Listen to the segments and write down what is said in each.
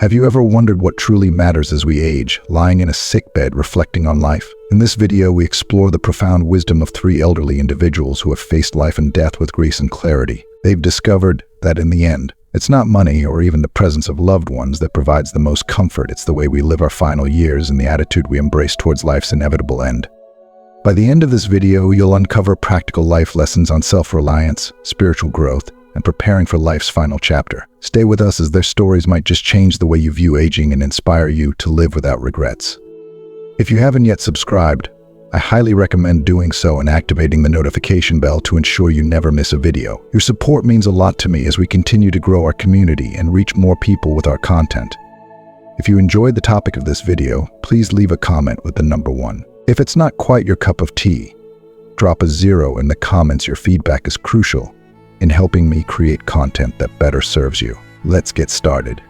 Have you ever wondered what truly matters as we age, lying in a sickbed reflecting on life? In this video, we explore the profound wisdom of three elderly individuals who have faced life and death with grace and clarity. They've discovered that in the end, it's not money or even the presence of loved ones that provides the most comfort. It's the way we live our final years and the attitude we embrace towards life's inevitable end. By the end of this video, you'll uncover practical life lessons on self-reliance, spiritual growth, and preparing for life's final chapter. Stay with us as their stories might just change the way you view aging and inspire you to live without regrets. If you haven't yet subscribed, I highly recommend doing so and activating the notification bell to ensure you never miss a video. Your support means a lot to me as we continue to grow our community and reach more people with our content. If you enjoyed the topic of this video, please leave a comment with the number 1. If it's not quite your cup of tea, drop a 0 in the comments. Your feedback is crucial in helping me create content that better serves you. Let's get started.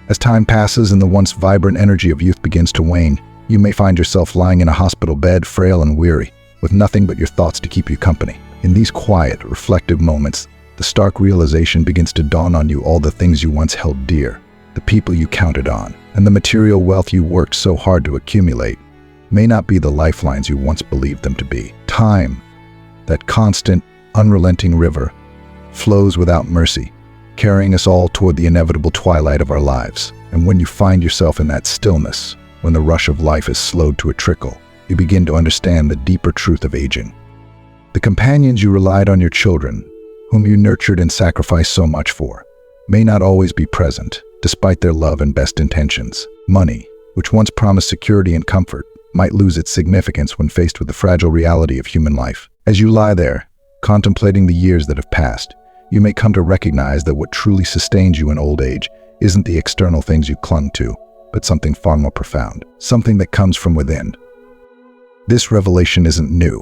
As time passes and the once vibrant energy of youth begins to wane, you may find yourself lying in a hospital bed, frail and weary, with nothing but your thoughts to keep you company. In these quiet, reflective moments, the stark realization begins to dawn on you: all the things you once held dear, the people you counted on, and the material wealth you worked so hard to accumulate may not be the lifelines you once believed them to be. Time, that constant, unrelenting river, flows without mercy, carrying us all toward the inevitable twilight of our lives. And when you find yourself in that stillness, when the rush of life is slowed to a trickle, you begin to understand the deeper truth of aging. The companions you relied on, your children, whom you nurtured and sacrificed so much for, may not always be present, despite their love and best intentions. Money, which once promised security and comfort, might lose its significance when faced with the fragile reality of human life. As you lie there, contemplating the years that have passed, you may come to recognize that what truly sustains you in old age isn't the external things you clung to, but something far more profound, something that comes from within. This revelation isn't new.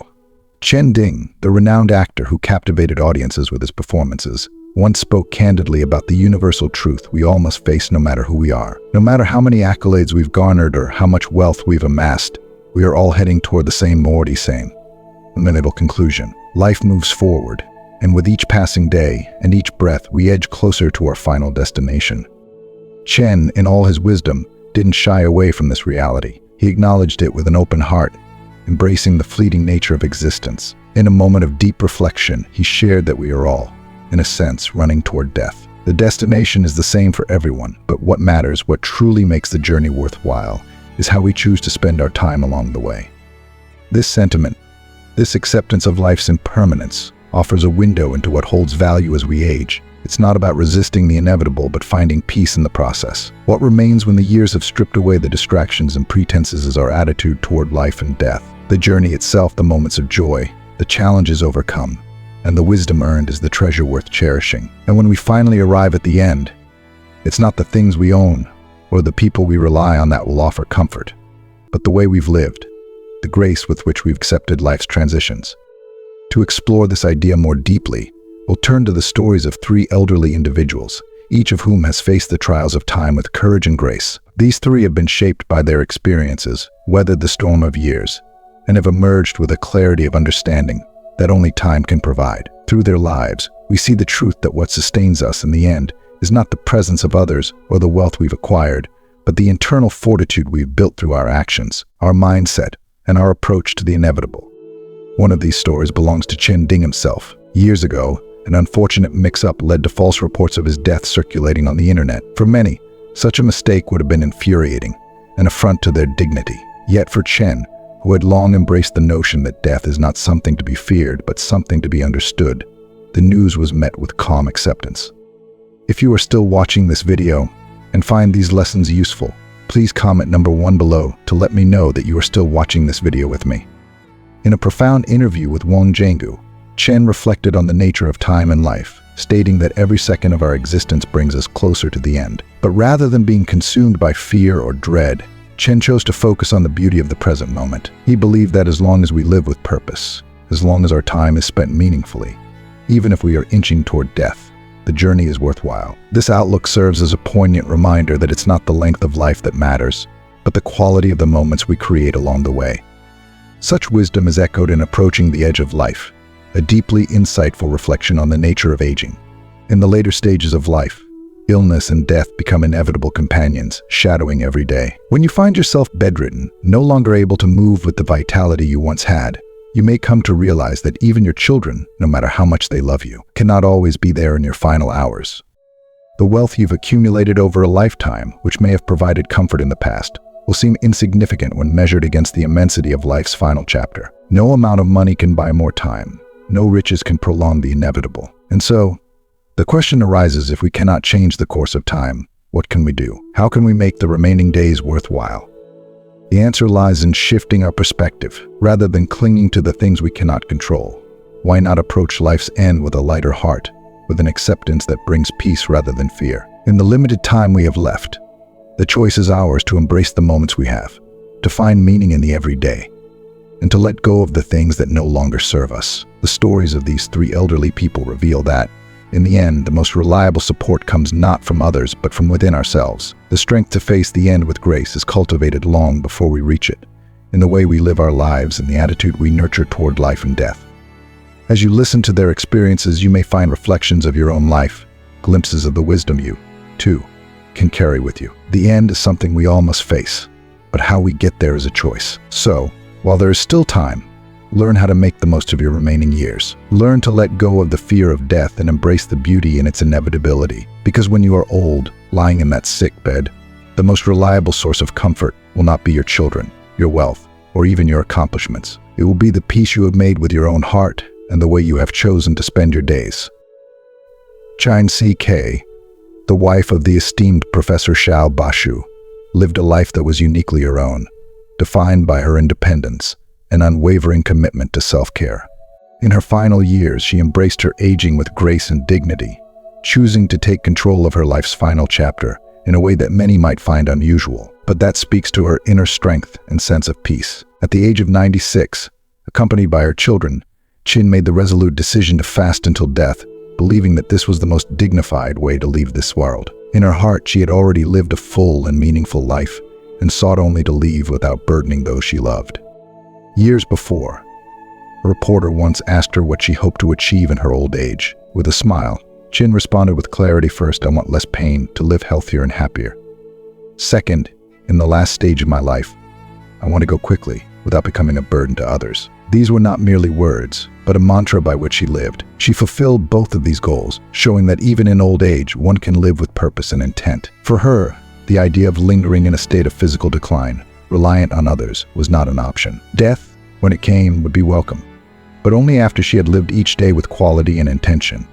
Chen Ding, the renowned actor who captivated audiences with his performances, once spoke candidly about the universal truth we all must face no matter who we are. No matter how many accolades we've garnered or how much wealth we've amassed, we are all heading toward the same liminal conclusion. Life moves forward, and with each passing day and each breath, we edge closer to our final destination. Chen, in all his wisdom, didn't shy away from this reality. He acknowledged it with an open heart, embracing the fleeting nature of existence. In a moment of deep reflection, he shared that we are all, in a sense, running toward death. The destination is the same for everyone, but what matters, what truly makes the journey worthwhile, is how we choose to spend our time along the way. This sentiment, this acceptance of life's impermanence, offers a window into what holds value as we age. It's not about resisting the inevitable, but finding peace in the process. What remains when the years have stripped away the distractions and pretenses is our attitude toward life and death. The journey itself, the moments of joy, the challenges overcome, and the wisdom earned is the treasure worth cherishing. And when we finally arrive at the end, it's not the things we own or the people we rely on that will offer comfort, but the way we've lived, the grace with which we've accepted life's transitions. To explore this idea more deeply, we'll turn to the stories of three elderly individuals, each of whom has faced the trials of time with courage and grace. These three have been shaped by their experiences, weathered the storm of years, and have emerged with a clarity of understanding that only time can provide. Through their lives, we see the truth that what sustains us in the end is not the presence of others or the wealth we've acquired, but the internal fortitude we've built through our actions, our mindset, and our approach to the inevitable. One of these stories belongs to Chen Ding himself. Years ago, an unfortunate mix-up led to false reports of his death circulating on the internet. For many, such a mistake would have been infuriating, an affront to their dignity. Yet for Chen, who had long embraced the notion that death is not something to be feared, but something to be understood, the news was met with calm acceptance. If you are still watching this video and find these lessons useful, please comment number 1 below to let me know that you are still watching this video with me. In a profound interview with Wang Zhenggu, Chen reflected on the nature of time and life, stating that every second of our existence brings us closer to the end. But rather than being consumed by fear or dread, Chen chose to focus on the beauty of the present moment. He believed that as long as we live with purpose, as long as our time is spent meaningfully, even if we are inching toward death, the journey is worthwhile. This outlook serves as a poignant reminder that it's not the length of life that matters, but the quality of the moments we create along the way. Such wisdom is echoed in Approaching the Edge of Life, a deeply insightful reflection on the nature of aging. In the later stages of life, illness and death become inevitable companions, shadowing every day. When you find yourself bedridden, no longer able to move with the vitality you once had, you may come to realize that even your children, no matter how much they love you, cannot always be there in your final hours. The wealth you've accumulated over a lifetime, which may have provided comfort in the past, will seem insignificant when measured against the immensity of life's final chapter. No amount of money can buy more time. No riches can prolong the inevitable. And so, the question arises, if we cannot change the course of time, what can we do? How can we make the remaining days worthwhile? The answer lies in shifting our perspective, rather than clinging to the things we cannot control. Why not approach life's end with a lighter heart, with an acceptance that brings peace rather than fear? In the limited time we have left, the choice is ours to embrace the moments we have, to find meaning in the everyday, and to let go of the things that no longer serve us. The stories of these three elderly people reveal that, in the end, the most reliable support comes not from others, but from within ourselves. The strength to face the end with grace is cultivated long before we reach it, in the way we live our lives and the attitude we nurture toward life and death. As you listen to their experiences, you may find reflections of your own life, glimpses of the wisdom you, too, can carry with you. The end is something we all must face, but how we get there is a choice. So, while there is still time, learn how to make the most of your remaining years. Learn to let go of the fear of death and embrace the beauty in its inevitability. Because when you are old, lying in that sick bed, the most reliable source of comfort will not be your children, your wealth, or even your accomplishments. It will be the peace you have made with your own heart and the way you have chosen to spend your days. Chin C.K., the wife of the esteemed Professor Xiao Bashu, lived a life that was uniquely her own, defined by her independence, an unwavering commitment to self-care. In her final years, she embraced her aging with grace and dignity, choosing to take control of her life's final chapter in a way that many might find unusual. But that speaks to her inner strength and sense of peace. At the age of 96, accompanied by her children, Chin made the resolute decision to fast until death, believing that this was the most dignified way to leave this world. In her heart, she had already lived a full and meaningful life, and sought only to leave without burdening those she loved. Years before, a reporter once asked her what she hoped to achieve in her old age. With a smile, Chin responded with clarity. First, I want less pain, to live healthier and happier. Second, in the last stage of my life, I want to go quickly, without becoming a burden to others. These were not merely words, but a mantra by which she lived. She fulfilled both of these goals, showing that even in old age, one can live with purpose and intent. For her, the idea of lingering in a state of physical decline, reliant on others, was not an option. Death, when it came, would be welcome, but only after she had lived each day with quality and intention.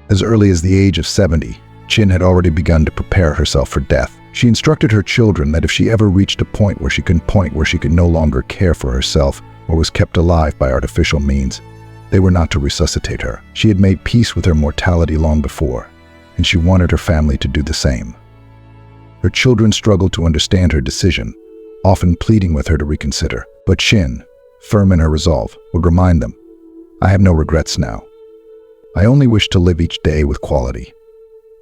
As early as the age of 70, Chin had already begun to prepare herself for death. She instructed her children that if she ever reached a point where she could no longer care for herself or was kept alive by artificial means, they were not to resuscitate her. She had made peace with her mortality long before, and she wanted her family to do the same. Her children struggled to understand her decision, often pleading with her to reconsider. But Chin, firm in her resolve, would remind them, I have no regrets now. I only wish to live each day with quality.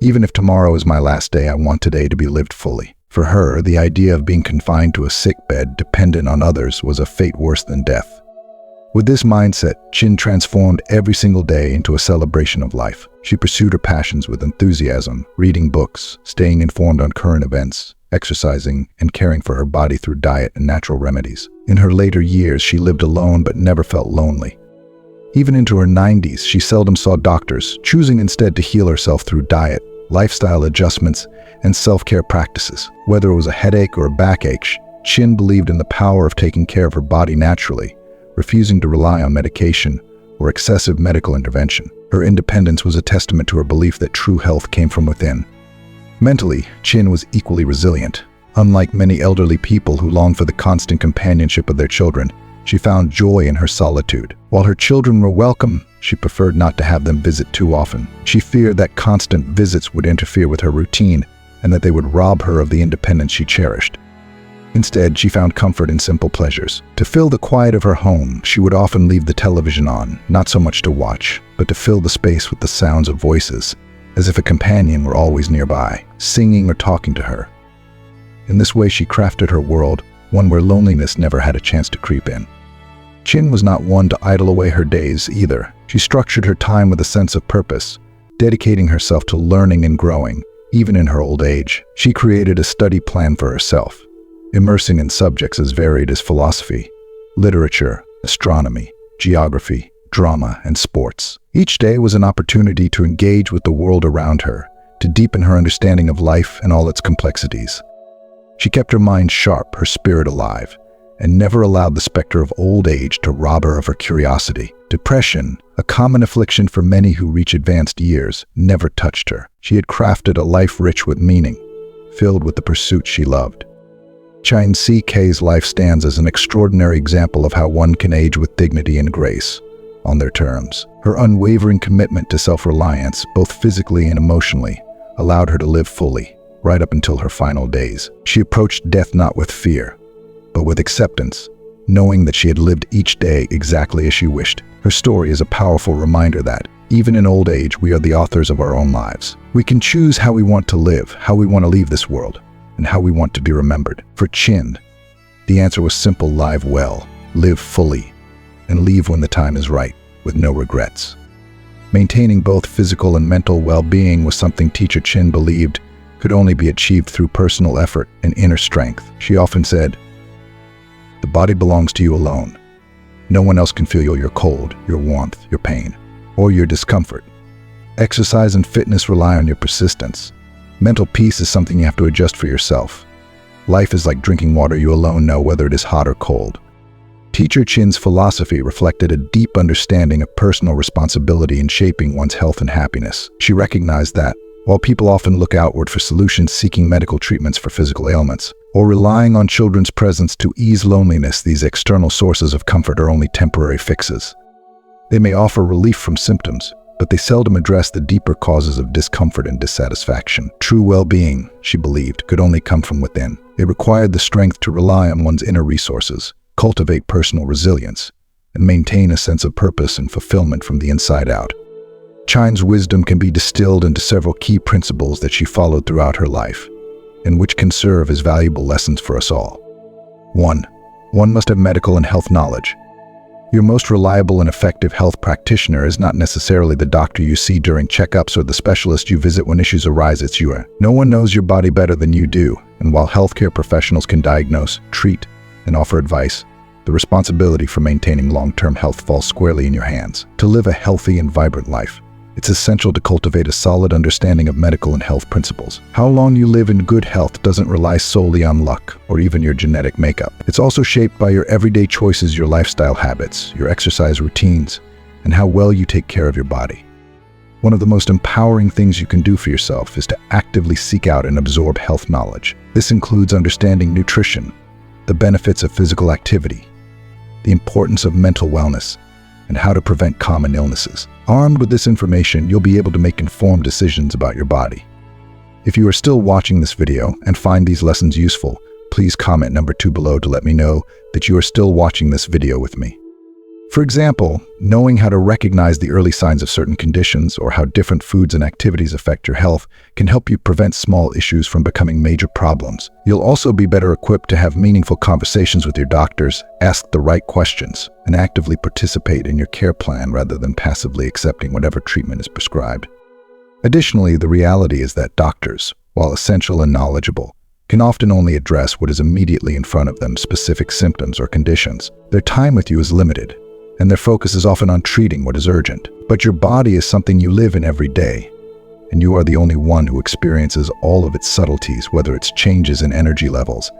Even if tomorrow is my last day, I want today to be lived fully. For her, the idea of being confined to a sick bed, dependent on others, was a fate worse than death. With this mindset, Chin transformed every single day into a celebration of life. She pursued her passions with enthusiasm, reading books, staying informed on current events, exercising, and caring for her body through diet and natural remedies. In her later years, she lived alone but never felt lonely. Even into her 90s, she seldom saw doctors, choosing instead to heal herself through diet, lifestyle adjustments, and self-care practices. Whether it was a headache or a backache, Chin believed in the power of taking care of her body naturally, refusing to rely on medication or excessive medical intervention. Her independence was a testament to her belief that true health came from within. Mentally, Chin was equally resilient. Unlike many elderly people who long for the constant companionship of their children, she found joy in her solitude. While her children were welcome, she preferred not to have them visit too often. She feared that constant visits would interfere with her routine and that they would rob her of the independence she cherished. Instead, she found comfort in simple pleasures. To fill the quiet of her home, she would often leave the television on, not so much to watch, but to fill the space with the sounds of voices, as if a companion were always nearby, singing or talking to her. In this way, she crafted her world, one where loneliness never had a chance to creep in. Chin was not one to idle away her days either. She structured her time with a sense of purpose, dedicating herself to learning and growing, Even in her old age, she created a study plan for herself, immersing in subjects as varied as philosophy, literature, astronomy, geography, drama, and sports. Each day was an opportunity to engage with the world around her, to deepen her understanding of life and all its complexities. She kept her mind sharp, her spirit alive, and never allowed the specter of old age to rob her of her curiosity. Depression, a common affliction for many who reach advanced years, never touched her. She had crafted a life rich with meaning, filled with the pursuits she loved. Sisi's life stands as an extraordinary example of how one can age with dignity and grace, on their terms. Her unwavering commitment to self-reliance, both physically and emotionally, allowed her to live fully, right up until her final days. She approached death not with fear, but with acceptance, knowing that she had lived each day exactly as she wished. Her story is a powerful reminder that, even in old age, we are the authors of our own lives. We can choose how we want to live, how we want to leave this world, and how we want to be remembered. For Chin, the answer was simple: live well, live fully, and leave when the time is right, with no regrets. Maintaining both physical and mental well-being was something Teacher Chin believed could only be achieved through personal effort and inner strength. She often said, "The body belongs to you alone. No one else can feel your cold, your warmth, your pain, or your discomfort. Exercise and fitness rely on your persistence. Mental peace is something you have to adjust for yourself. Life is like drinking water. You alone know whether it is hot or cold." Teacher Chin's philosophy reflected a deep understanding of personal responsibility in shaping one's health and happiness. She recognized that, while people often look outward for solutions, seeking medical treatments for physical ailments, or relying on children's presence to ease loneliness, these external sources of comfort are only temporary fixes. They may offer relief from symptoms, but they seldom address the deeper causes of discomfort and dissatisfaction. True well-being, she believed, could only come from within. It required the strength to rely on one's inner resources, cultivate personal resilience, and maintain a sense of purpose and fulfillment from the inside out. Chin's wisdom can be distilled into several key principles that she followed throughout her life, and which can serve as valuable lessons for us all. 1. One must have medical and health knowledge. Your most reliable and effective health practitioner is not necessarily the doctor you see during checkups or the specialist you visit when issues arise. It's you. No one knows your body better than you do, and while healthcare professionals can diagnose, treat, and offer advice, the responsibility for maintaining long-term health falls squarely in your hands. To live a healthy and vibrant life, it's essential to cultivate a solid understanding of medical and health principles. How long you live in good health doesn't rely solely on luck or even your genetic makeup. It's also shaped by your everyday choices, your lifestyle habits, your exercise routines, and how well you take care of your body. One of the most empowering things you can do for yourself is to actively seek out and absorb health knowledge. This includes understanding nutrition, the benefits of physical activity, the importance of mental wellness, and how to prevent common illnesses. Armed with this information, you'll be able to make informed decisions about your body. If you are still watching this video and find these lessons useful, please comment number 2 below to let me know that you are still watching this video with me. For example, knowing how to recognize the early signs of certain conditions or how different foods and activities affect your health can help you prevent small issues from becoming major problems. You'll also be better equipped to have meaningful conversations with your doctors, ask the right questions, and actively participate in your care plan rather than passively accepting whatever treatment is prescribed. Additionally, the reality is that doctors, while essential and knowledgeable, can often only address what is immediately in front of them, specific symptoms or conditions. Their time with you is limited, and their focus is often on treating what is urgent. But your body is something you live in every day, and you are the only one who experiences all of its subtleties, whether it's changes in energy levels,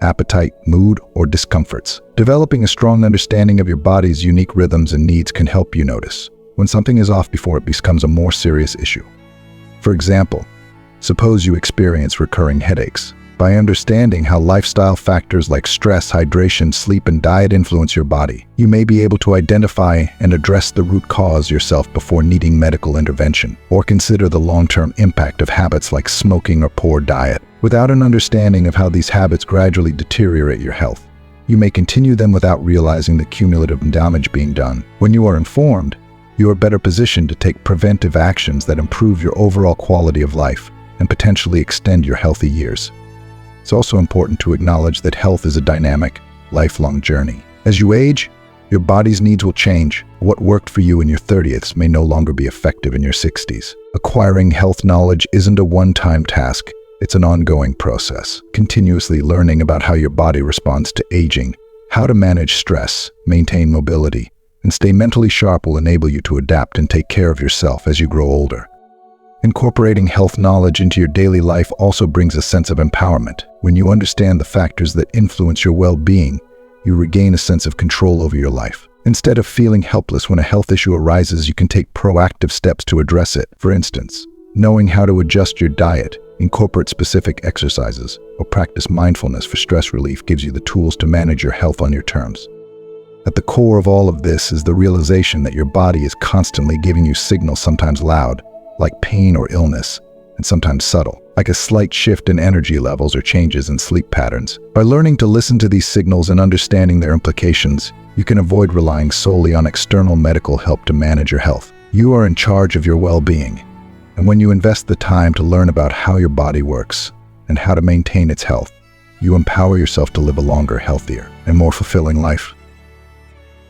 appetite, mood, or discomforts. Developing a strong understanding of your body's unique rhythms and needs can help you notice when something is off before it becomes a more serious issue. For example, suppose you experience recurring headaches. By understanding how lifestyle factors like stress, hydration, sleep, and diet influence your body, you may be able to identify and address the root cause yourself before needing medical intervention, or consider the long-term impact of habits like smoking or poor diet. Without an understanding of how these habits gradually deteriorate your health, you may continue them without realizing the cumulative damage being done. When you are informed, you are better positioned to take preventive actions that improve your overall quality of life and potentially extend your healthy years. It's also important to acknowledge that health is a dynamic, lifelong journey. As you age, Your body's needs will change. What worked for you in your 30s may no longer be effective in your 60s. Acquiring health knowledge isn't a one-time task. It's an ongoing process, continuously learning about how your body responds to aging. How to manage stress, maintain mobility, and stay mentally sharp will enable you to adapt and take care of yourself as you grow older. Incorporating health knowledge into your daily life also brings a sense of empowerment. When you understand the factors that influence your well-being, you regain a sense of control over your life. Instead of feeling helpless when a health issue arises, you can take proactive steps to address it. For instance, knowing how to adjust your diet, incorporate specific exercises, or practice mindfulness for stress relief gives you the tools to manage your health on your terms. At the core of all of this is the realization that your body is constantly giving you signals, sometimes loud, like pain or illness, and sometimes subtle, like a slight shift in energy levels or changes in sleep patterns. By learning to listen to these signals and understanding their implications, you can avoid relying solely on external medical help to manage your health. You are in charge of your well-being, and when you invest the time to learn about how your body works and how to maintain its health, you empower yourself to live a longer, healthier, and more fulfilling life.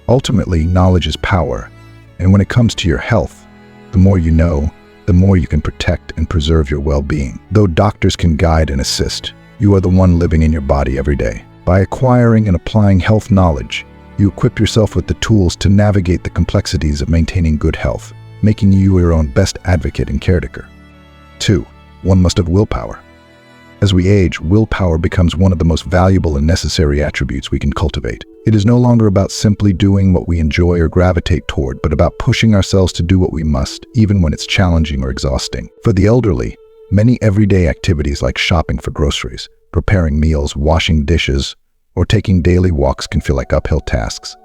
Ultimately, knowledge is power, and when it comes to your health, the more you know, the more you can protect and preserve your well-being. Though doctors can guide and assist, you are the one living in your body every day. By acquiring and applying health knowledge, you equip yourself with the tools to navigate the complexities of maintaining good health, making you your own best advocate and caretaker. 2. One must have willpower. As we age, willpower becomes one of the most valuable and necessary attributes we can cultivate. It is no longer about simply doing what we enjoy or gravitate toward, but about pushing ourselves to do what we must, even when it's challenging or exhausting. For the elderly, many everyday activities like shopping for groceries, preparing meals, washing dishes, or taking daily walks can feel like uphill tasks.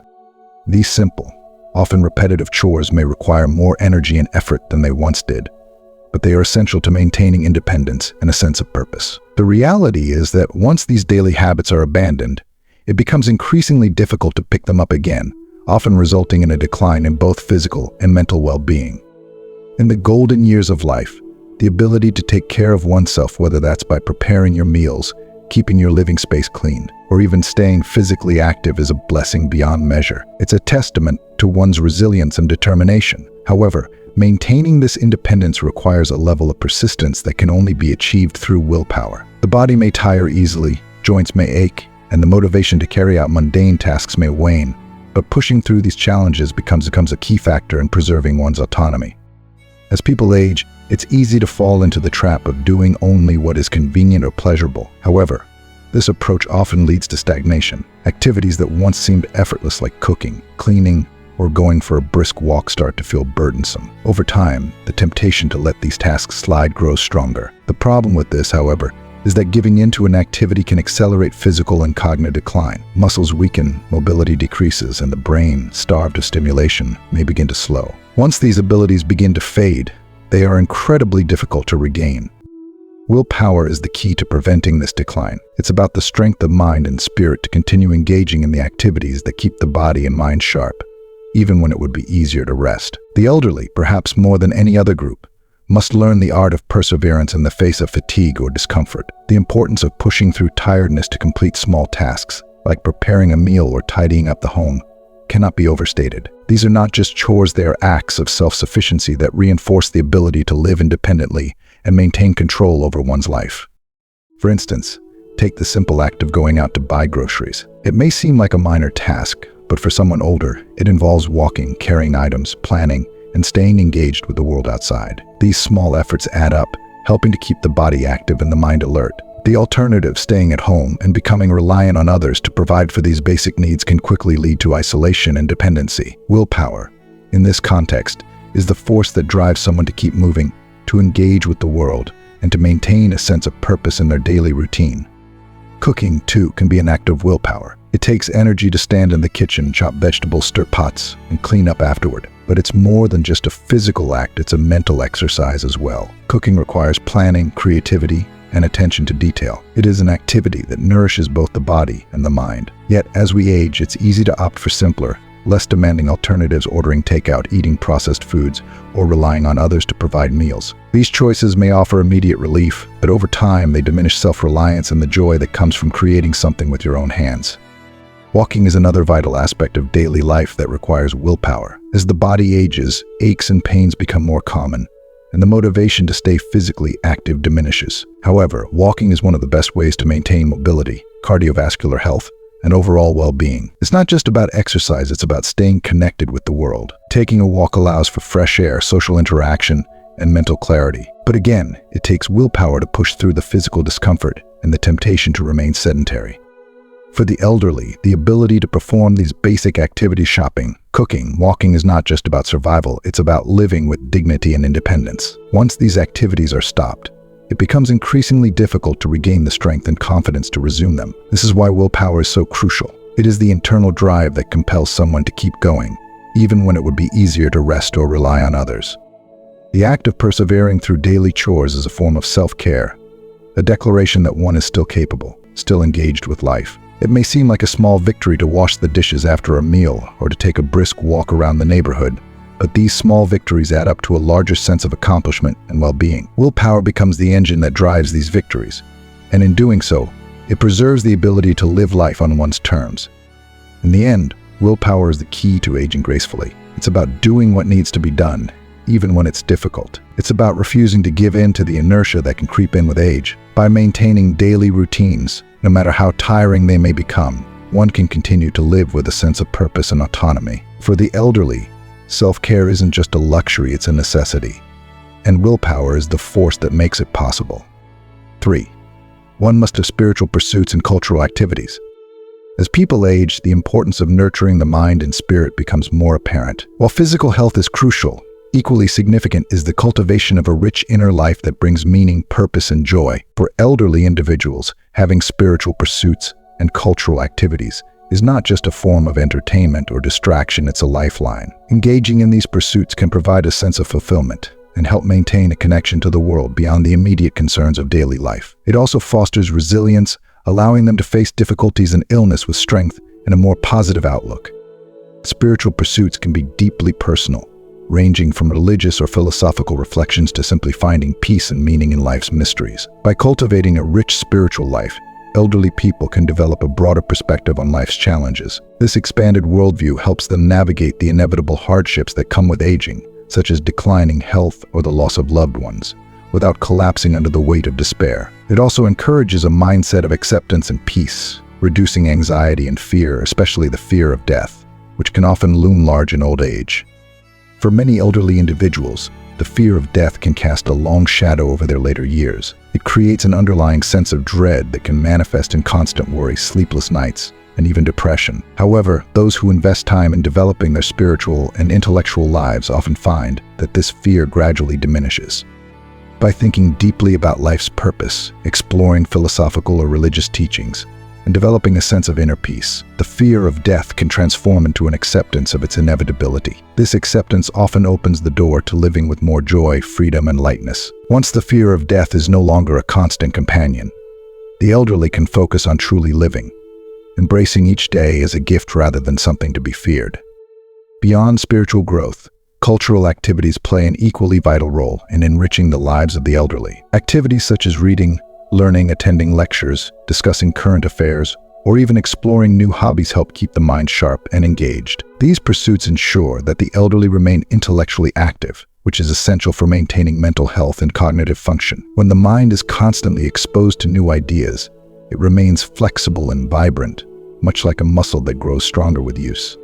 These simple, often repetitive chores may require more energy and effort than they once did, but they are essential to maintaining independence and a sense of purpose. The reality is that once these daily habits are abandoned, it becomes increasingly difficult to pick them up again, often resulting in a decline in both physical and mental well-being. In the golden years of life, the ability to take care of oneself, whether that's by preparing your meals, keeping your living space clean, or even staying physically active, is a blessing beyond measure. It's a testament to one's resilience and determination. However, maintaining this independence requires a level of persistence that can only be achieved through willpower. The body may tire easily, joints may ache, and the motivation to carry out mundane tasks may wane, but pushing through these challenges becomes a key factor in preserving one's autonomy. As people age, it's easy to fall into the trap of doing only what is convenient or pleasurable. However, this approach often leads to stagnation. Activities that once seemed effortless, like cooking, cleaning, or going for a brisk walk, start to feel burdensome. Over time, the temptation to let these tasks slide grows stronger. The problem with this, however, is that giving in to an activity can accelerate physical and cognitive decline. Muscles weaken, mobility decreases, and the brain, starved of stimulation, may begin to slow. Once these abilities begin to fade, they are incredibly difficult to regain. Willpower is the key to preventing this decline. It's about the strength of mind and spirit to continue engaging in the activities that keep the body and mind sharp, even when it would be easier to rest. The elderly, perhaps more than any other group, must learn the art of perseverance in the face of fatigue or discomfort. The importance of pushing through tiredness to complete small tasks, like preparing a meal or tidying up the home, cannot be overstated. These are not just chores, they are acts of self-sufficiency that reinforce the ability to live independently and maintain control over one's life. For instance, take the simple act of going out to buy groceries. It may seem like a minor task, but for someone older, it involves walking, carrying items, planning, and staying engaged with the world outside. These small efforts add up, helping to keep the body active and the mind alert. The alternative, staying at home and becoming reliant on others to provide for these basic needs, can quickly lead to isolation and dependency. Willpower, in this context, is the force that drives someone to keep moving, to engage with the world, and to maintain a sense of purpose in their daily routine. Cooking, too, can be an act of willpower. It takes energy to stand in the kitchen, chop vegetables, stir pots, and clean up afterward. But it's more than just a physical act, it's a mental exercise as well. Cooking requires planning, creativity, and attention to detail. It is an activity that nourishes both the body and the mind. Yet, as we age, it's easy to opt for simpler, less demanding alternatives, ordering takeout, eating processed foods, or relying on others to provide meals. These choices may offer immediate relief, but over time they diminish self-reliance and the joy that comes from creating something with your own hands. Walking is another vital aspect of daily life that requires willpower. As the body ages, aches and pains become more common, and the motivation to stay physically active diminishes. However, walking is one of the best ways to maintain mobility, cardiovascular health, and overall well-being. It's not just about exercise, it's about staying connected with the world. Taking a walk allows for fresh air, social interaction, and mental clarity. But again, it takes willpower to push through the physical discomfort and the temptation to remain sedentary. For the elderly, the ability to perform these basic activities, shopping, cooking, walking, is not just about survival, it's about living with dignity and independence. Once these activities are stopped, it becomes increasingly difficult to regain the strength and confidence to resume them. This is why willpower is so crucial. It is the internal drive that compels someone to keep going, even when it would be easier to rest or rely on others. The act of persevering through daily chores is a form of self-care, a declaration that one is still capable, still engaged with life. It may seem like a small victory to wash the dishes after a meal or to take a brisk walk around the neighborhood, but these small victories add up to a larger sense of accomplishment and well-being. Willpower becomes the engine that drives these victories, and in doing so, it preserves the ability to live life on one's terms. In the end, willpower is the key to aging gracefully. It's about doing what needs to be done, even when it's difficult. It's about refusing to give in to the inertia that can creep in with age. By maintaining daily routines, no matter how tiring they may become, one can continue to live with a sense of purpose and autonomy. For the elderly, self-care isn't just a luxury, it's a necessity. And willpower is the force that makes it possible. 3. One must have spiritual pursuits and cultural activities. As people age, the importance of nurturing the mind and spirit becomes more apparent. While physical health is crucial, equally significant is the cultivation of a rich inner life that brings meaning, purpose, and joy. For elderly individuals, having spiritual pursuits and cultural activities is not just a form of entertainment or distraction, it's a lifeline. Engaging in these pursuits can provide a sense of fulfillment and help maintain a connection to the world beyond the immediate concerns of daily life. It also fosters resilience, allowing them to face difficulties and illness with strength and a more positive outlook. Spiritual pursuits can be deeply personal, ranging from religious or philosophical reflections to simply finding peace and meaning in life's mysteries. By cultivating a rich spiritual life, elderly people can develop a broader perspective on life's challenges. This expanded worldview helps them navigate the inevitable hardships that come with aging, such as declining health or the loss of loved ones, without collapsing under the weight of despair. It also encourages a mindset of acceptance and peace, reducing anxiety and fear, especially the fear of death, which can often loom large in old age. For many elderly individuals, the fear of death can cast a long shadow over their later years. It creates an underlying sense of dread that can manifest in constant worry, sleepless nights, and even depression. However, those who invest time in developing their spiritual and intellectual lives often find that this fear gradually diminishes. By thinking deeply about life's purpose, exploring philosophical or religious teachings, and developing a sense of inner peace, the fear of death can transform into an acceptance of its inevitability. This acceptance often opens the door to living with more joy, freedom, and lightness. Once the fear of death is no longer a constant companion, the elderly can focus on truly living, embracing each day as a gift rather than something to be feared. Beyond spiritual growth, cultural activities play an equally vital role in enriching the lives of the elderly. Activities such as reading, learning, attending lectures, discussing current affairs, or even exploring new hobbies help keep the mind sharp and engaged. These pursuits ensure that the elderly remain intellectually active, which is essential for maintaining mental health and cognitive function. When the mind is constantly exposed to new ideas, it remains flexible and vibrant, much like a muscle that grows stronger with use.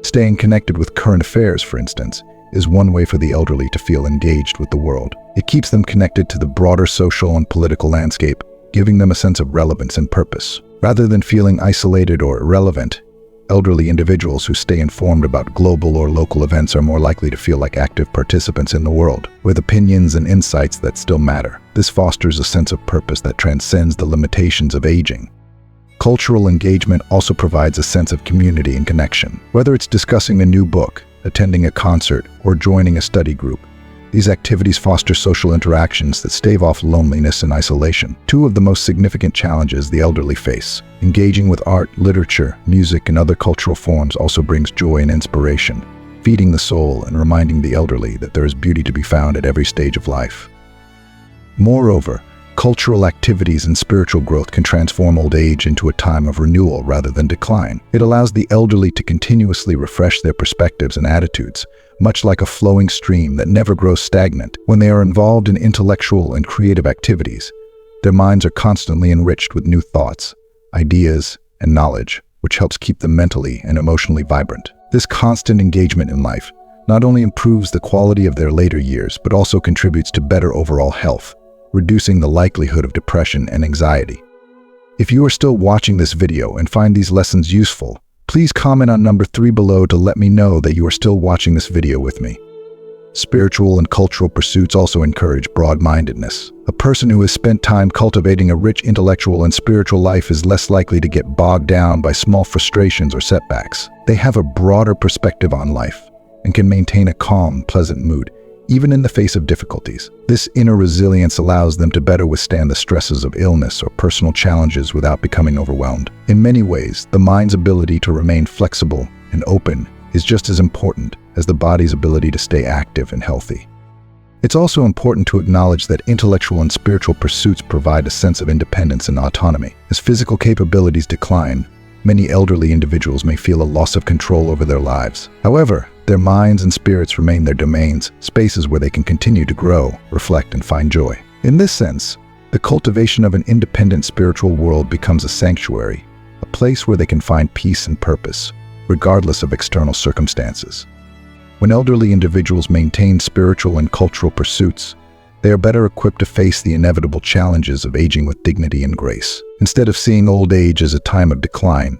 Staying connected with current affairs, for instance, is one way for the elderly to feel engaged with the world. It keeps them connected to the broader social and political landscape, giving them a sense of relevance and purpose. Rather than feeling isolated or irrelevant, elderly individuals who stay informed about global or local events are more likely to feel like active participants in the world, with opinions and insights that still matter. This fosters a sense of purpose that transcends the limitations of aging. Cultural engagement also provides a sense of community and connection. Whether it's discussing a new book, attending a concert, or joining a study group, these activities foster social interactions that stave off loneliness and isolation. Two of the most significant challenges the elderly face, engaging with art, literature, music, and other cultural forms, also brings joy and inspiration, feeding the soul and reminding the elderly that there is beauty to be found at every stage of life. Moreover, Cultural activities and spiritual growth can transform old age into a time of renewal rather than decline. It allows the elderly to continuously refresh their perspectives and attitudes, much like a flowing stream that never grows stagnant. When they are involved in intellectual and creative activities, their minds are constantly enriched with new thoughts, ideas, and knowledge, which helps keep them mentally and emotionally vibrant. This constant engagement in life not only improves the quality of their later years, but also contributes to better overall health, reducing the likelihood of depression and anxiety. If you are still watching this video and find these lessons useful, please comment on number 3 below to let me know that you are still watching this video with me. Spiritual and cultural pursuits also encourage broad-mindedness. A person who has spent time cultivating a rich intellectual and spiritual life is less likely to get bogged down by small frustrations or setbacks. They have a broader perspective on life and can maintain a calm, pleasant mood, even in the face of difficulties. This inner resilience allows them to better withstand the stresses of illness or personal challenges without becoming overwhelmed. In many ways, the mind's ability to remain flexible and open is just as important as the body's ability to stay active and healthy. It's also important to acknowledge that intellectual and spiritual pursuits provide a sense of independence and autonomy. As physical capabilities decline, many elderly individuals may feel a loss of control over their lives. However, their minds and spirits remain their domains, spaces where they can continue to grow, reflect, and find joy. In this sense, the cultivation of an independent spiritual world becomes a sanctuary, a place where they can find peace and purpose, regardless of external circumstances. When elderly individuals maintain spiritual and cultural pursuits, they are better equipped to face the inevitable challenges of aging with dignity and grace. Instead of seeing old age as a time of decline,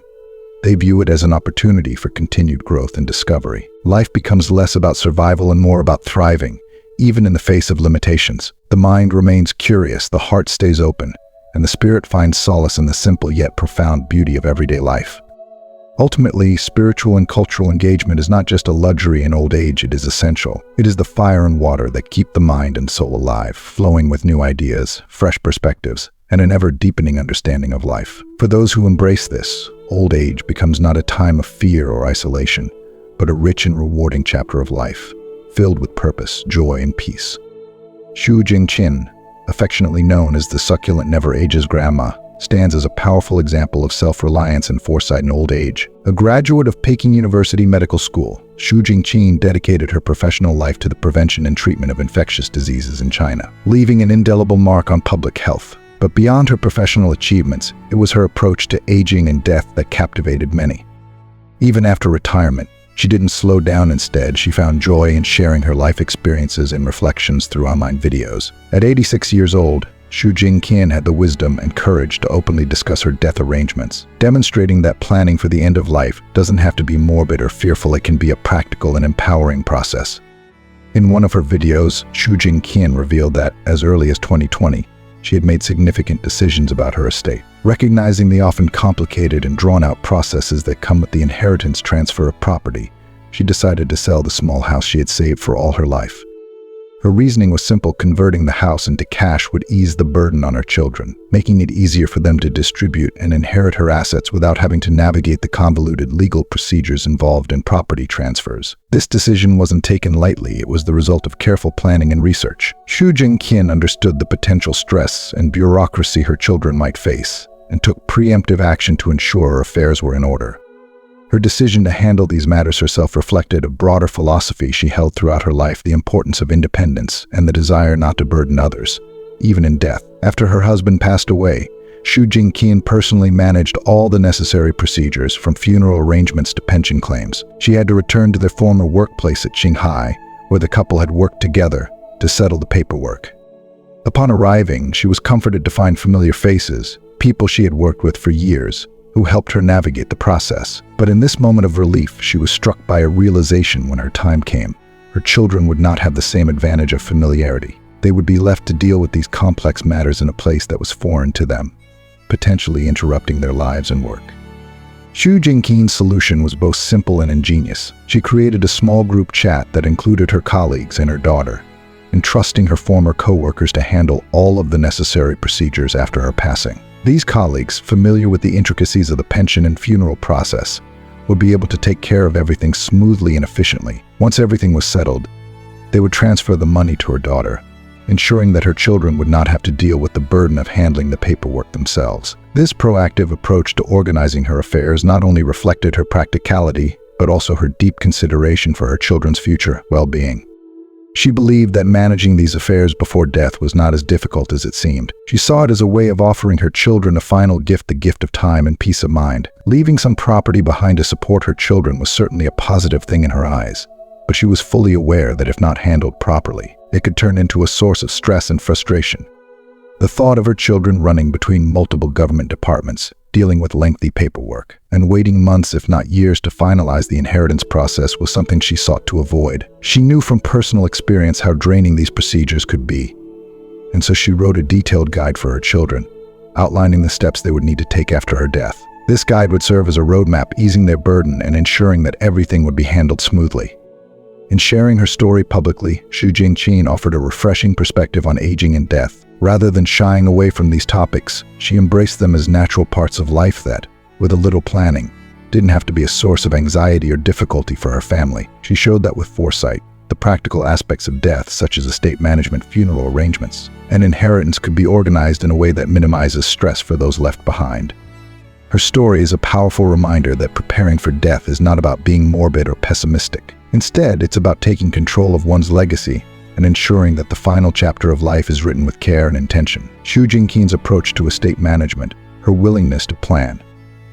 they view it as an opportunity for continued growth and discovery. Life becomes less about survival and more about thriving, even in the face of limitations. The mind remains curious, the heart stays open, and the spirit finds solace in the simple yet profound beauty of everyday life. Ultimately, spiritual and cultural engagement is not just a luxury in old age, it is essential. It is the fire and water that keep the mind and soul alive, flowing with new ideas, fresh perspectives, and an ever-deepening understanding of life. For those who embrace this, old age becomes not a time of fear or isolation, but a rich and rewarding chapter of life, filled with purpose, joy, and peace. Xu Jingqin, affectionately known as the succulent never ages grandma, stands as a powerful example of self-reliance and foresight in old age. A graduate of Peking University Medical School, Xu Jingqin dedicated her professional life to the prevention and treatment of infectious diseases in China, leaving an indelible mark on public health. But beyond her professional achievements, it was her approach to aging and death that captivated many. Even after retirement, she didn't slow down. Instead, she found joy in sharing her life experiences and reflections through online videos. At 86 years old, Xu Jingqin had the wisdom and courage to openly discuss her death arrangements, demonstrating that planning for the end of life doesn't have to be morbid or fearful. It can be a practical and empowering process. In one of her videos, Xu Jingqin revealed that, as early as 2020, she had made significant decisions about her estate. Recognizing the often complicated and drawn-out processes that come with the inheritance transfer of property, she decided to sell the small house she had saved for all her life. Her reasoning was simple: converting the house into cash would ease the burden on her children, making it easier for them to distribute and inherit her assets without having to navigate the convoluted legal procedures involved in property transfers. This decision wasn't taken lightly. It was the result of careful planning and research. Xu Jingqin understood the potential stress and bureaucracy her children might face, and took preemptive action to ensure her affairs were in order. Her decision to handle these matters herself reflected a broader philosophy she held throughout her life: the importance of independence and the desire not to burden others, even in death. After her husband passed away, Xu Jingqin personally managed all the necessary procedures, from funeral arrangements to pension claims. She had to return to their former workplace at Qinghai, where the couple had worked together, to settle the paperwork. Upon arriving, she was comforted to find familiar faces, people she had worked with for years, who helped her navigate the process. But in this moment of relief, she was struck by a realization when her time came. Her children would not have the same advantage of familiarity. They would be left to deal with these complex matters in a place that was foreign to them, potentially interrupting their lives and work. Xu Jingqin's solution was both simple and ingenious. She created a small group chat that included her colleagues and her daughter, entrusting her former co-workers to handle all of the necessary procedures after her passing. These colleagues, familiar with the intricacies of the pension and funeral process, would be able to take care of everything smoothly and efficiently. Once everything was settled, they would transfer the money to her daughter, ensuring that her children would not have to deal with the burden of handling the paperwork themselves. This proactive approach to organizing her affairs not only reflected her practicality, but also her deep consideration for her children's future well-being. She believed that managing these affairs before death was not as difficult as it seemed. She saw it as a way of offering her children a final gift, the gift of time and peace of mind. Leaving some property behind to support her children was certainly a positive thing in her eyes, but she was fully aware that if not handled properly, it could turn into a source of stress and frustration. The thought of her children running between multiple government departments, dealing with lengthy paperwork, and waiting months if not years to finalize the inheritance process was something she sought to avoid. She knew from personal experience how draining these procedures could be, and so she wrote a detailed guide for her children, outlining the steps they would need to take after her death. This guide would serve as a roadmap, easing their burden and ensuring that everything would be handled smoothly. In sharing her story publicly, Xu Jingqin offered a refreshing perspective on aging and death. Rather than shying away from these topics, she embraced them as natural parts of life that, with a little planning, didn't have to be a source of anxiety or difficulty for her family. She showed that with foresight, the practical aspects of death, such as estate management, funeral arrangements, and inheritance, could be organized in a way that minimizes stress for those left behind. Her story is a powerful reminder that preparing for death is not about being morbid or pessimistic. Instead, it's about taking control of one's legacy and ensuring that the final chapter of life is written with care and intention. Xu Jingqin's approach to estate management, her willingness to plan,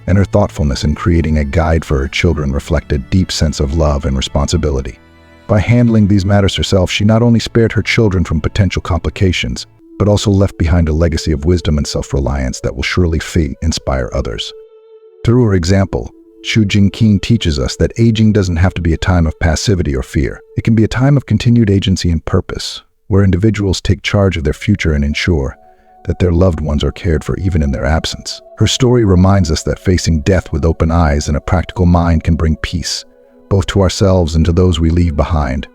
and her thoughtfulness in creating a guide for her children reflect a deep sense of love and responsibility. By handling these matters herself, she not only spared her children from potential complications, but also left behind a legacy of wisdom and self-reliance that will surely inspire others. Through her example, Xu Jingqin teaches us that aging doesn't have to be a time of passivity or fear. It can be a time of continued agency and purpose, where individuals take charge of their future and ensure that their loved ones are cared for even in their absence. Her story reminds us that facing death with open eyes and a practical mind can bring peace, both to ourselves and to those we leave behind.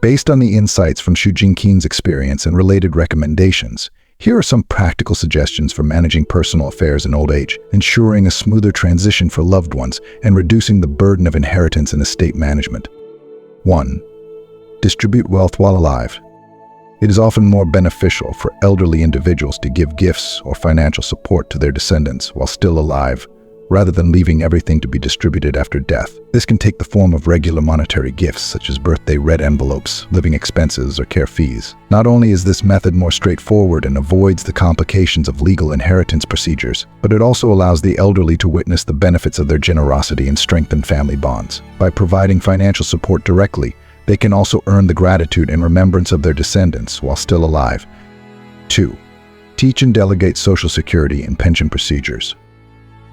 Based on the insights from Xu Jingqin's experience and related recommendations, here are some practical suggestions for managing personal affairs in old age, ensuring a smoother transition for loved ones, and reducing the burden of inheritance and estate management. 1. Distribute wealth while alive. It is often more beneficial for elderly individuals to give gifts or financial support to their descendants while still alive, rather than leaving everything to be distributed after death. This can take the form of regular monetary gifts such as birthday red envelopes, living expenses, or care fees. Not only is this method more straightforward and avoids the complications of legal inheritance procedures, but it also allows the elderly to witness the benefits of their generosity and strengthen family bonds. By providing financial support directly, they can also earn the gratitude and remembrance of their descendants while still alive. 2. Teach and delegate Social Security and pension procedures.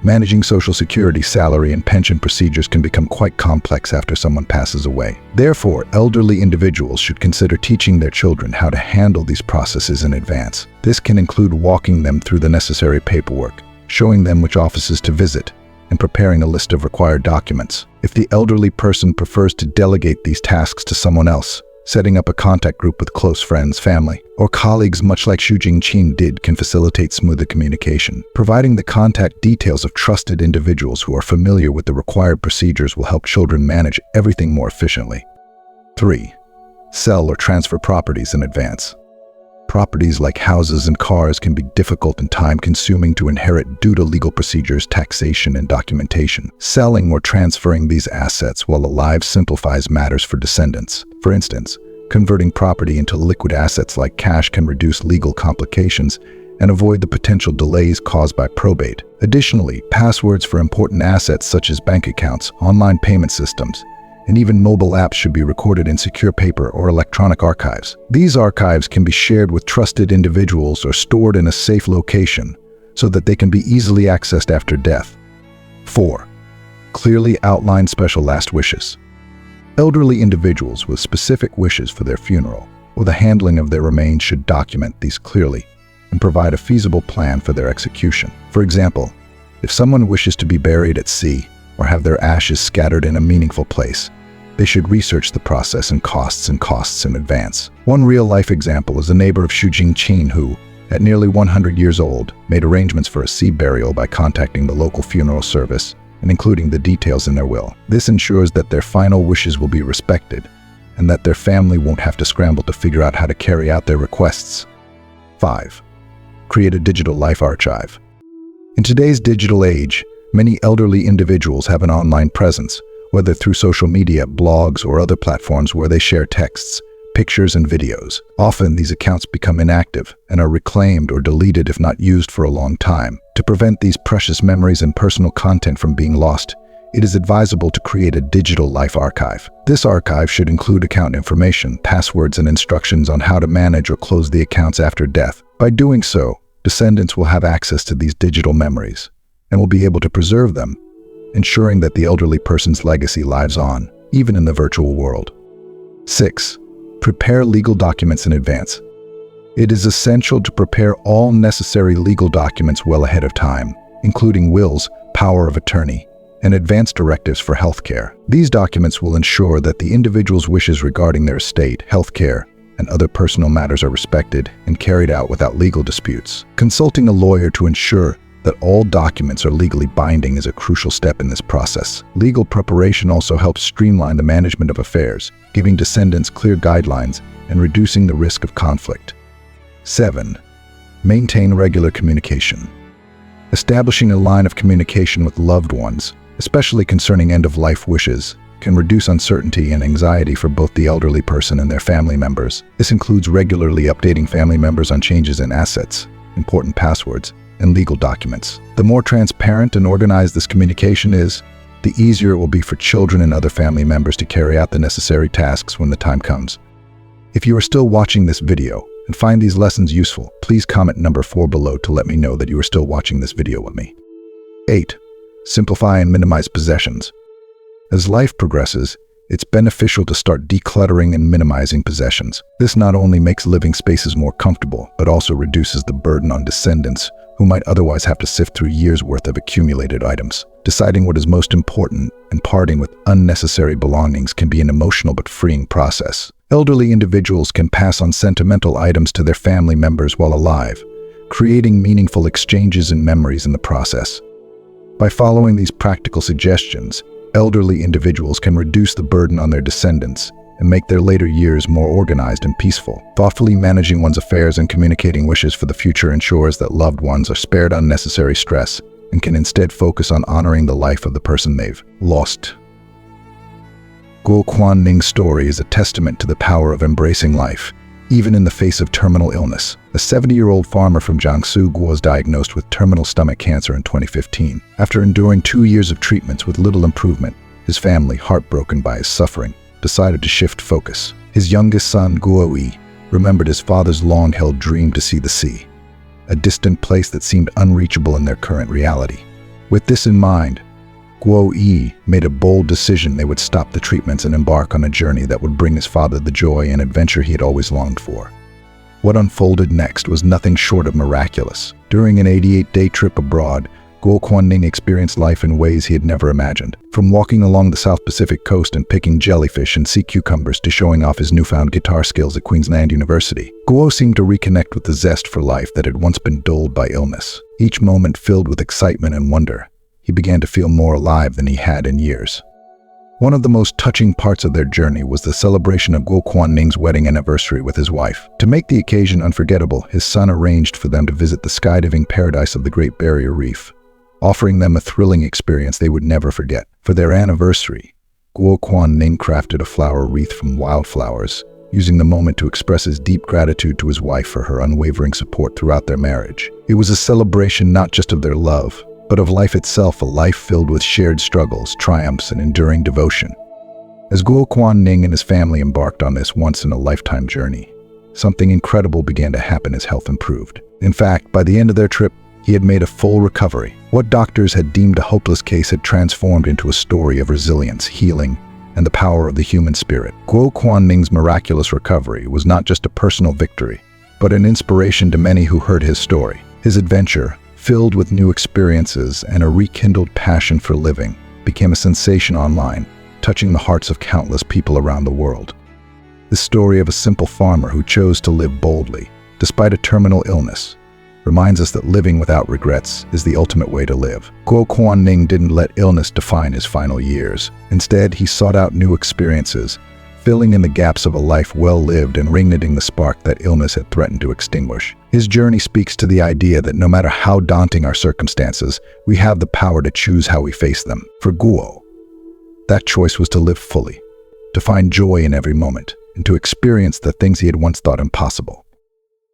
Managing Social Security, salary, and pension procedures can become quite complex after someone passes away. Therefore, elderly individuals should consider teaching their children how to handle these processes in advance. This can include walking them through the necessary paperwork, showing them which offices to visit, and preparing a list of required documents. If the elderly person prefers to delegate these tasks to someone else, setting up a contact group with close friends, family, or colleagues much like Xu Jingqin did can facilitate smoother communication. Providing the contact details of trusted individuals who are familiar with the required procedures will help children manage everything more efficiently. 3. Sell or transfer properties in advance. Properties like houses and cars can be difficult and time-consuming to inherit due to legal procedures, taxation, and documentation. Selling or transferring these assets while alive simplifies matters for descendants. For instance, converting property into liquid assets like cash can reduce legal complications and avoid the potential delays caused by probate. Additionally, passwords for important assets such as bank accounts, online payment systems, and even mobile apps should be recorded in secure paper or electronic archives. These archives can be shared with trusted individuals or stored in a safe location so that they can be easily accessed after death. 4. Clearly outline special last wishes. Elderly individuals with specific wishes for their funeral or the handling of their remains should document these clearly and provide a feasible plan for their execution. For example, if someone wishes to be buried at sea or have their ashes scattered in a meaningful place, they should research the process and costs in advance. One real-life example is a neighbor of Xu Jingqin who, at nearly 100 years old, made arrangements for a sea burial by contacting the local funeral service and including the details in their will. This ensures that their final wishes will be respected and that their family won't have to scramble to figure out how to carry out their requests. 5. Create a digital life archive. In today's digital age, many elderly individuals have an online presence, whether through social media, blogs, or other platforms where they share texts, pictures, and videos. Often these accounts become inactive and are reclaimed or deleted if not used for a long time. To prevent these precious memories and personal content from being lost, it is advisable to create a digital life archive. This archive should include account information, passwords, and instructions on how to manage or close the accounts after death. By doing so, descendants will have access to these digital memories and will be able to preserve them, ensuring that the elderly person's legacy lives on, even in the virtual world. 6. Prepare legal documents in advance. It is essential to prepare all necessary legal documents well ahead of time, including wills, power of attorney, and advance directives for healthcare. These documents will ensure that the individual's wishes regarding their estate, healthcare, and other personal matters are respected and carried out without legal disputes. Consulting a lawyer to ensure that all documents are legally binding is a crucial step in this process. Legal preparation also helps streamline the management of affairs, giving descendants clear guidelines and reducing the risk of conflict. 7. Maintain regular communication. Establishing a line of communication with loved ones, especially concerning end-of-life wishes, can reduce uncertainty and anxiety for both the elderly person and their family members. This includes regularly updating family members on changes in assets, important passwords, and legal documents. The more transparent and organized this communication is, the easier it will be for children and other family members to carry out the necessary tasks when the time comes. If you are still watching this video and find these lessons useful, please comment number 4 below to let me know that you are still watching this video with me. 8. Simplify and minimize possessions. As life progresses, it's beneficial to start decluttering and minimizing possessions. This not only makes living spaces more comfortable, but also reduces the burden on descendants who might otherwise have to sift through years' worth of accumulated items. Deciding what is most important and parting with unnecessary belongings can be an emotional but freeing process. Elderly individuals can pass on sentimental items to their family members while alive, creating meaningful exchanges and memories in the process. By following these practical suggestions, elderly individuals can reduce the burden on their descendants and make their later years more organized and peaceful. Thoughtfully managing one's affairs and communicating wishes for the future ensures that loved ones are spared unnecessary stress and can instead focus on honoring the life of the person they've lost. Guo Quanning's story is a testament to the power of embracing life, even in the face of terminal illness. A 70-year-old farmer from Jiangsu was diagnosed with terminal stomach cancer in 2015. After enduring 2 years of treatments with little improvement, his family, heartbroken by his suffering, decided to shift focus. His youngest son, Guo Yi, remembered his father's long-held dream to see the sea, a distant place that seemed unreachable in their current reality. With this in mind, Guo Yi made a bold decision. They would stop the treatments and embark on a journey that would bring his father the joy and adventure he had always longed for. What unfolded next was nothing short of miraculous. During an 88-day trip abroad, Guo Quanning experienced life in ways he had never imagined. From walking along the South Pacific coast and picking jellyfish and sea cucumbers to showing off his newfound guitar skills at Queensland University, Guo seemed to reconnect with the zest for life that had once been dulled by illness. Each moment filled with excitement and wonder, he began to feel more alive than he had in years. One of the most touching parts of their journey was the celebration of Guo Quanning's wedding anniversary with his wife. To make the occasion unforgettable, his son arranged for them to visit the skydiving paradise of the Great Barrier Reef, offering them a thrilling experience they would never forget. For their anniversary, Guo Quanning crafted a flower wreath from wildflowers, using the moment to express his deep gratitude to his wife for her unwavering support throughout their marriage. It was a celebration not just of their love, but of life itself, a life filled with shared struggles, triumphs, and enduring devotion. As Guo Quanning and his family embarked on this once-in-a-lifetime journey, something incredible began to happen as health improved. In fact, by the end of their trip, he had made a full recovery. What doctors had deemed a hopeless case had transformed into a story of resilience, healing, and the power of the human spirit. Guo Quanning's miraculous recovery was not just a personal victory, but an inspiration to many who heard his story. His adventure, filled with new experiences and a rekindled passion for living, became a sensation online, touching the hearts of countless people around the world. The story of a simple farmer who chose to live boldly, despite a terminal illness, reminds us that living without regrets is the ultimate way to live. Guo Quanning didn't let illness define his final years. Instead, he sought out new experiences, filling in the gaps of a life well lived and reigniting the spark that illness had threatened to extinguish. His journey speaks to the idea that no matter how daunting our circumstances, we have the power to choose how we face them. For Guo, that choice was to live fully, to find joy in every moment, and to experience the things he had once thought impossible.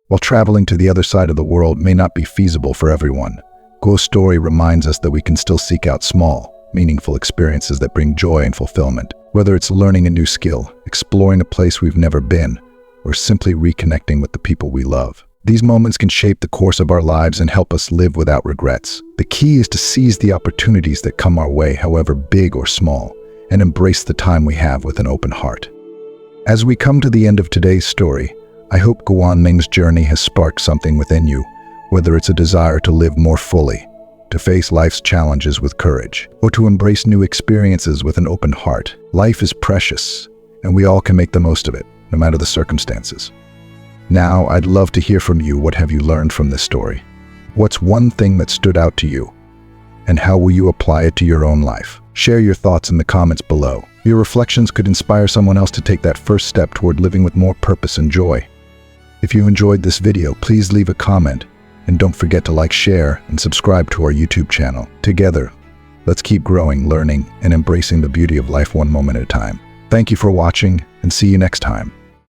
While traveling to the other side of the world may not be feasible for everyone, Guo's story reminds us that we can still seek out small, meaningful experiences that bring joy and fulfillment. Whether it's learning a new skill, exploring a place we've never been, or simply reconnecting with the people we love. These moments can shape the course of our lives and help us live without regrets. The key is to seize the opportunities that come our way, however big or small, and embrace the time we have with an open heart. As we come to the end of today's story, I hope Guanming's journey has sparked something within you, whether it's a desire to live more fully, to face life's challenges with courage, or to embrace new experiences with an open heart. Life is precious, and we all can make the most of it, no matter the circumstances. Now, I'd love to hear from you. What have you learned from this story? What's one thing that stood out to you? And how will you apply it to your own life? Share your thoughts in the comments below. Your reflections could inspire someone else to take that first step toward living with more purpose and joy. If you enjoyed this video, please leave a comment. And don't forget to like, share, and subscribe to our YouTube channel. Together, let's keep growing, learning, and embracing the beauty of life one moment at a time. Thank you for watching, and see you next time.